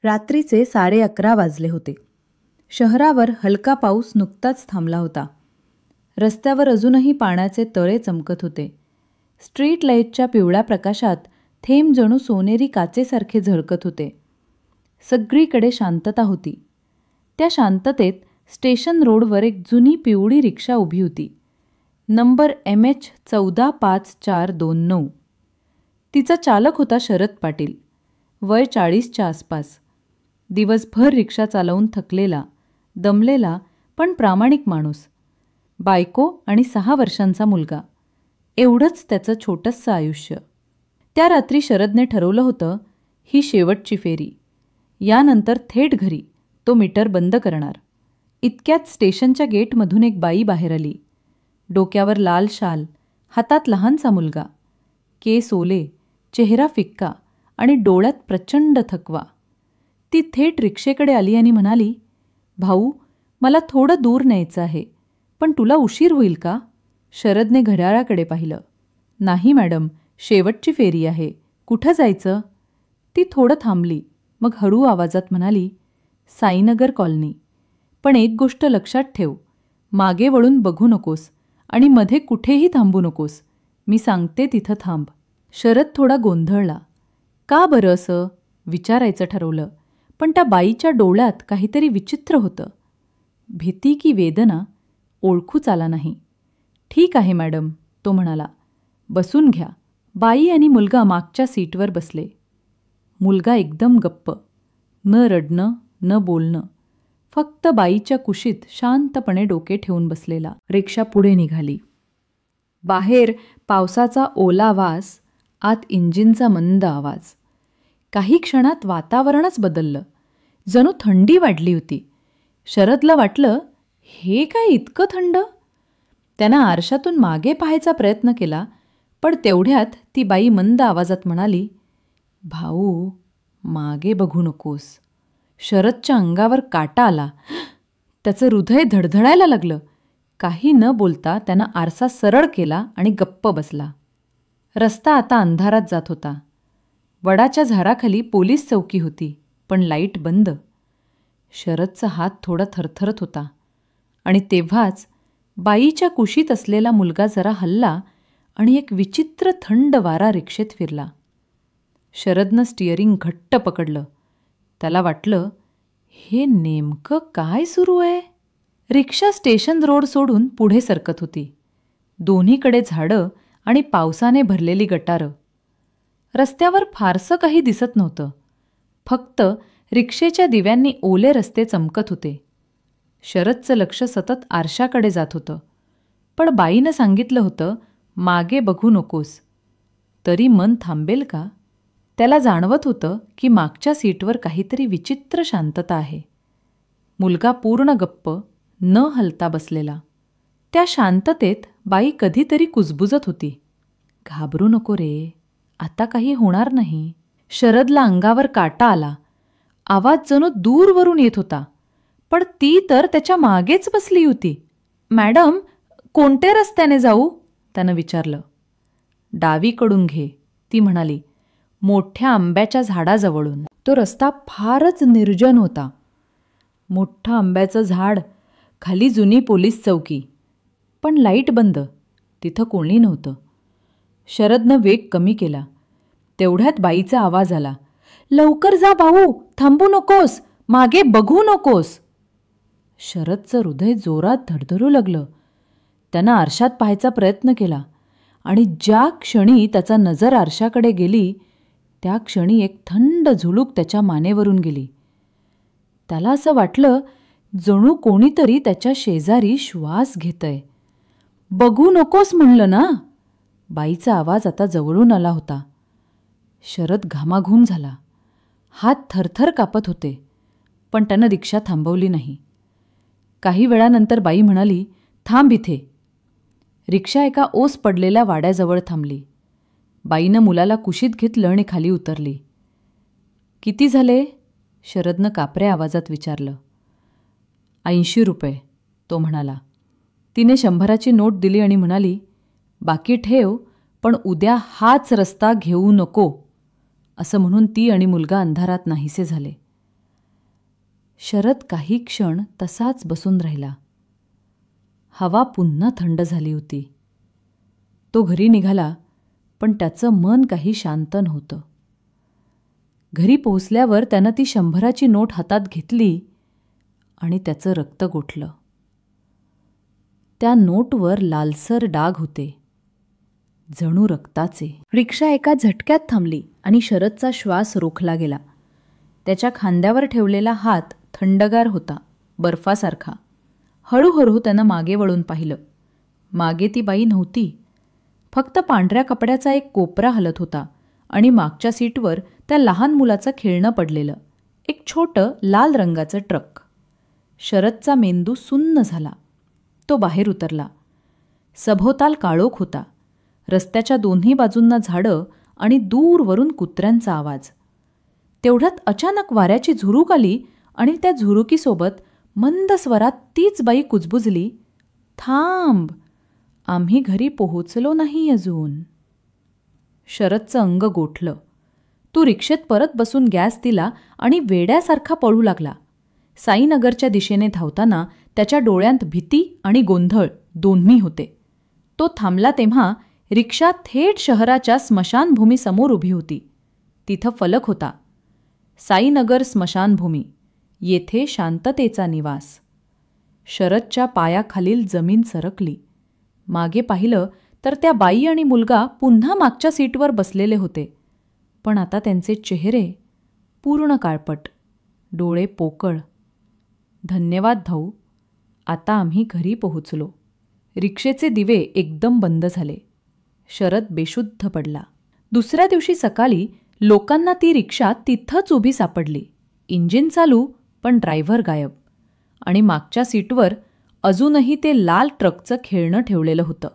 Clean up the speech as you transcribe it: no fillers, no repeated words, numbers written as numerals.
रात्रीचे 11:30 वाजले होते. शहरावर हलका पाऊस नुकताच थांबला होता. रस्त्यावर अजूनही पाण्याचे तळे चमकत होते. स्ट्रीट लाईटच्या पिवळ्या प्रकाशात थेंब जणू सोनेरी काचेसारखे झळकत होते. सगळीकडे शांतता होती. त्या शांततेत स्टेशन रोडवर एक जुनी पिवळी रिक्षा उभी होती. Number MH14549. तिचा चालक होता शरद पाटील. वय 40च्या आसपास. दिवसभर रिक्षा चालवून थकलेला, दमलेला पण प्रामाणिक माणूस. बायको आणि 6 वर्षांचा मुलगा. एवढंच त्याचं छोटंसं आयुष्य. त्या रात्री शरदने ठरवलं होतं, ही शेवटची फेरी. यानंतर थेट घरी. तो मीटर बंद करणार. इतक्यात स्टेशनच्या गेटमधून एक बाई बाहेर आली. डोक्यावर लाल शाल, हातात लहानसा मुलगा. केस ओले, चेहरा फिक्का आणि डोळ्यात प्रचंड थकवा. ती थेट रिक्षेकडे आली आणि म्हणाली, भाऊ, मला थोडं दूर न्यायचं आहे, पण तुला उशीर होईल का? शरदने घड्याळाकडे पाहिलं. नाही मॅडम, शेवटची फेरी आहे. कुठं जायचं? ती थोडं थांबली, मग हळू आवाजात म्हणाली, साईनगर कॉलनी. पण एक गोष्ट लक्षात ठेव, मागे वळून बघू नकोस आणि मध्ये कुठेही थांबू नकोस. मी सांगते तिथं थांब. शरद थोडा गोंधळला. का बरं असं विचारायचं ठरवलं, पण त्या बाईच्या डोळ्यात काहीतरी विचित्र होतं. भीती की वेदना ओळखूच आला नाही. ठीक आहे मॅडम, तो म्हणाला. बसून घ्या. बाई आणि मुलगा मागच्या सीटवर बसले. मुलगा एकदम गप्प. न रडणं, न बोलणं. फक्त बाईच्या कुशीत शांतपणे डोके ठेवून बसलेला. रिक्षा पुढे निघाली. बाहेर पावसाचा ओला वास, आत इंजिनचा मंद आवाज. काही क्षणात वातावरणच बदललं. जणू थंडी वाढली होती. शरदला वाटलं, हे काय इतकं थंड? त्यानं आरशातून मागे पाहायचा प्रयत्न केला, पण तेवढ्यात ती बाई मंद आवाजात म्हणाली, भाऊ, मागे बघू नकोस. शरदच्या अंगावर काटा आला. त्याचं हृदय धडधडायला लागलं. काही न बोलता त्यानं आरसा सरळ केला आणि गप्प बसला. रस्ता आता अंधारात जात होता. वडाच्या झाडाखाली पोलीस चौकी होती, पण लाईट बंद. शरदचा हात थोडा थरथरत होता आणि तेव्हाच बाईच्या कुशीत असलेला मुलगा जरा हलला आणि एक विचित्र थंड वारा रिक्षेत फिरला. शरदनं स्टिअरिंग घट्ट पकडलं. त्याला वाटलं, हे नेमकं काय सुरू आहे? रिक्षा स्टेशन रोड सोडून पुढे सरकत होती. दोन्हीकडे झाडं आणि पावसाने भरलेली गटारं. रस्त्यावर फारसं काही दिसत नव्हतं. फक्त रिक्षेच्या दिव्यांनी ओले रस्ते चमकत होते. शरदचं लक्ष सतत आरशाकडे जात होतं. पण बाईनं सांगितलं होतं, मागे बघू नकोस. तरी मन थांबेल का? त्याला जाणवत होतं की मागच्या सीटवर काहीतरी विचित्र शांतता आहे. मुलगा पूर्ण गप्प, न हलता बसलेला. त्या शांततेत बाई कधीतरी कुजबुजत होती. घाबरू नको रे, आता काही होणार नाही. शरदला अंगावर काटा आला. आवाज जणू दूरवरून येत होता, पण ती तर त्याच्या मागेच बसली होती. मॅडम, कोणत्या रस्त्याने जाऊ? त्यानं विचारलं. डावीकडून घे, ती म्हणाली, मोठ्या आंब्याच्या झाडाजवळून. तो रस्ता फारच निर्जन होता. मोठं आंब्याचं झाड, खाली जुनी पोलीस चौकी, पण लाईट बंद. तिथं कोणी नव्हतं. शरदनं वेग कमी केला. तेवढ्यात बाईचा आवाज आला, लवकर जा भाऊ, थांबू नकोस, मागे बघू नकोस. शरदचं हृदय जोरात धडधडू लागलं. त्यानं आरशात पाहायचा प्रयत्न केला आणि ज्या क्षणी त्याचा नजर आरशाकडे गेली, त्या क्षणी एक थंड झुळूक त्याच्या मानेवरून गेली. त्याला असं वाटलं, जणू कोणीतरी त्याच्या शेजारी श्वास घेतंय. बघू नकोस म्हणलं ना. बाईचा आवाज आता जवळून आला होता. शरद घामाघूम झाला. हात थरथर कापत होते, पण त्यानं रिक्षा थांबवली नाही. काही वेळानंतर बाई म्हणाली, थांब इथे. रिक्षा एका ओस पडलेल्या वाड्याजवळ थांबली. बाईनं मुलाला कुशीत घेतलं आणि खाली उतरली. किती झाले? शरदनं कापऱ्या आवाजात विचारलं. 80 रुपये, तो म्हणाला. तिने 100ची नोट दिली आणि म्हणाली, बाकी ठेव, पण उद्या हाच रस्ता घेऊ नको. असं म्हणून ती आणि मुलगा अंधारात नाहीसे झाले. शरद काही क्षण तसाच बसून राहिला. हवा पुन्हा थंड झाली होती. तो घरी निघाला, पण त्याचं मन काही शांत नव्हतं. घरी पोहोचल्यावर त्यानं ती 100ची नोट हातात घेतली आणि त्याचं रक्त गोठलं. त्या नोटवर लालसर डाग होते, जणू रक्ताचे. रिक्षा एका झटक्यात थांबली आणि शरदचा श्वास रोखला गेला. त्याच्या खांद्यावर ठेवलेला हात थंडगार होता, बर्फासारखा. हळूहळू त्यानं मागे वळून पाहिलं. मागे ती बाई नव्हती. फक्त पांढऱ्या कपड्याचा एक कोपरा हलत होता आणि मागच्या सीटवर त्या लहान मुलाचं खेळणं पडलेलं, एक छोटं लाल रंगाचं ट्रक. शरदचा मेंदू सुन्न झाला. तो बाहेर उतरला. सभोवताल काळोख होता. रस्त्याच्या दोन्ही बाजूंना झाडं आणि दूरवरून कुत्र्यांचा आवाज. तेवढ्यात अचानक वाऱ्याची झुरूक आली आणि त्या झुरुकीसोबत मंद स्वरात तीच बाई कुजबुजली, "थांब, आम्ही घरी पोहोचलो नाही अजून." शरदचं अंग गोठलं. तो रिक्षेत परत बसून गॅस दिला आणि वेड्यासारखा पळू लागला. साईनगरच्या दिशेने धावताना त्याच्या डोळ्यांत भीती आणि गोंधळ दोन्ही होते. तो थांबला तेव्हा रिक्षा थेट शहराच्या स्मशानभूमीसमोर उभी होती. तिथं फलक होता, साईनगर स्मशानभूमी, येथे शांततेचा निवास. शरदच्या पायाखालील जमीन सरकली. मागे पाहिलं तर त्या बाई आणि मुलगा पुन्हा मागच्या सीटवर बसलेले होते. पण आता त्यांचे चेहरे पूर्ण काळपट, डोळे पोकळ. "धन्यवाद भाऊ, आता आम्ही घरी पोहोचलो." रिक्षेचे दिवे एकदम बंद झाले. शरद बेशुद्ध पडला. दुसऱ्या दिवशी सकाळी लोकांना ती रिक्षा तिथंच उभी सापडली. इंजिन चालू, पण ड्रायव्हर गायब. आणि मागच्या सीटवर अजूनही ते लाल ट्रकचं खेळणं ठेवलेलं होतं.